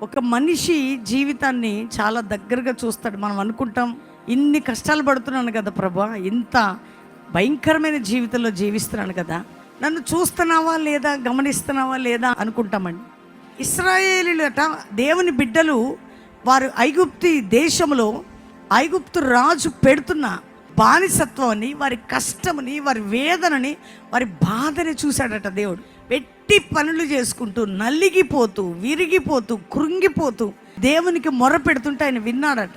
ఒక మనిషి జీవితాన్ని చాలా దగ్గరగా చూస్తాడు. మనం అనుకుంటాం, ఇన్ని కష్టాలు పడుతున్నాను కదా ప్రభా, ఇంత భయంకరమైన జీవితంలో జీవిస్తున్నాను కదా, నన్ను చూస్తున్నావా లేదా, గమనిస్తున్నావా లేదా అనుకుంటామండి. ఇశ్రాయేలీలట దేవుని బిడ్డలు, వారు ఐగుప్తి దేశంలో ఐగుప్తు రాజు పెడుతున్న బానిసత్వాన్ని, వారి కష్టముని, వారి వేదనని, వారి బాధని చూశాడట దేవుడు. పెట్టి పనులు చేసుకుంటూ నలిగిపోతూ విరిగిపోతూ కృంగిపోతూ దేవునికి మొర పెడుతుంటే ఆయన విన్నాడట.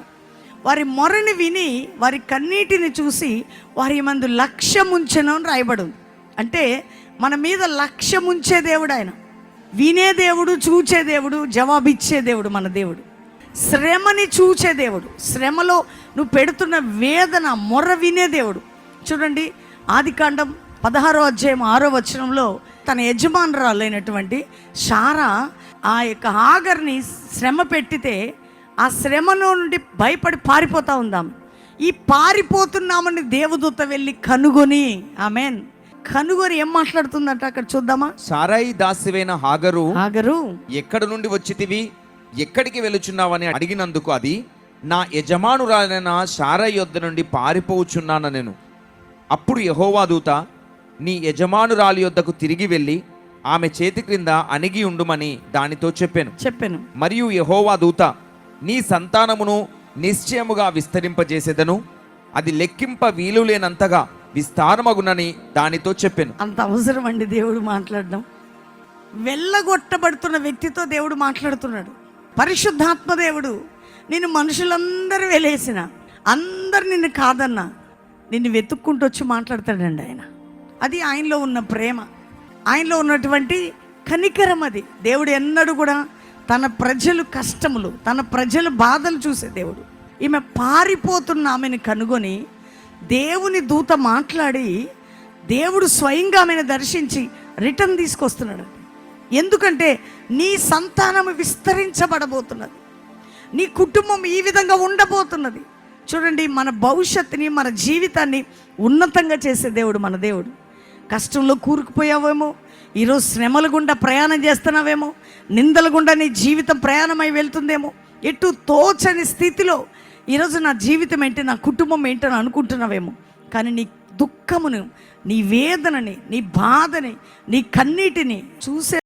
వారి మొరని విని వారి కన్నీటిని చూసి వారి మందు లక్ష్యముంచెను అని రాయబడి. అంటే మన మీద లక్ష్యముంచే దేవుడు ఆయన. వినే దేవుడు, చూచే దేవుడు, జవాబిచ్చే దేవుడు మన దేవుడు. శ్రమని చూచే దేవుడు. శ్రమలో నువ్వు పెడుతున్న వేదన మొర్ర వినే దేవుడు. చూడండి, ఆదికాండం 16వ అధ్యాయం 6వ వచనంలో తన యజమానురాలైనటువంటి శారా ఆ యొక్క హాగర్ని శ్రమ పెట్టితే ఆ శ్రమలో నుండి భయపడి పారిపోతా ఉందాం. ఈ పారిపోతున్నామని దేవదూత వెళ్ళి కనుగొని, ఆమెన్, కనుగొని ఏం మాట్లాడుతుందంట అక్కడ చూద్దామా. సారాయి దాసివైన హాగరు ఎక్కడ నుండి వచ్చితివి, ఎక్కడికి వెళుచున్నావని అడిగినందుకు అది, నా యజమానురాలైన శారయి యొద్ద నుండి పారిపోచున్నాను నేను. అప్పుడు యెహోవా దూత, నీ యజమానురాలి యొద్దకు తిరిగి వెళ్ళి ఆమె చేతి క్రింద అణిగి ఉండుమని దానితో చెప్పాను. మరియు యెహోవా దూత, నీ సంతానమును నిశ్చయముగా విస్తరింపజేసేదను, అది లెక్కింప వీలు లేనంతగా విస్తారమగునని దానితో చెప్పాను. అంత అవసరం అండి దేవుడు మాట్లాడడం. వెళ్ళగొట్టబడుతున్న వ్యక్తితో దేవుడు మాట్లాడుతున్నాడు. పరిశుద్ధాత్మ దేవుడు, నిన్ను మనుషులందరూ వెలేసిన, అందరు నిన్ను కాదన్నా, నిన్ను వెతుక్కుంటూ వచ్చి మాట్లాడతాడండి ఆయన. అది ఆయనలో ఉన్న ప్రేమ, ఆయనలో ఉన్నటువంటి కనికరం. అది దేవుడు ఎన్నడూ కూడా తన ప్రజలు కష్టములు, తన ప్రజల బాధలు చూసే దేవుడు. ఈమె పారిపోతున్న ఆమెను కనుగొని దేవుని దూత మాట్లాడి దేవుడు స్వయంగా ఆమెను దర్శించి రిటర్న్ తీసుకొస్తున్నాడు. ఎందుకంటే నీ సంతానము విస్తరించబడబోతున్నది, నీ కుటుంబం ఈ విధంగా ఉండబోతున్నది. చూడండి, మన భవిష్యత్తుని, మన జీవితాన్ని ఉన్నతంగా చేసే దేవుడు మన దేవుడు. కష్టంలో కూరుకుపోయావేమో, ఈరోజు శ్రమల గుండా ప్రయాణం చేస్తున్నావేమో, నిందల గుండా నీ జీవితం ప్రయాణమై వెళ్తుందేమో, ఎటు తోచని స్థితిలో ఈరోజు నా జీవితం ఏంటి, నా కుటుంబం ఏంటని అనుకుంటున్నావేమో. కానీ నీ దుఃఖమును, నీ వేదనని, నీ బాధని, నీ కన్నీటిని చూసే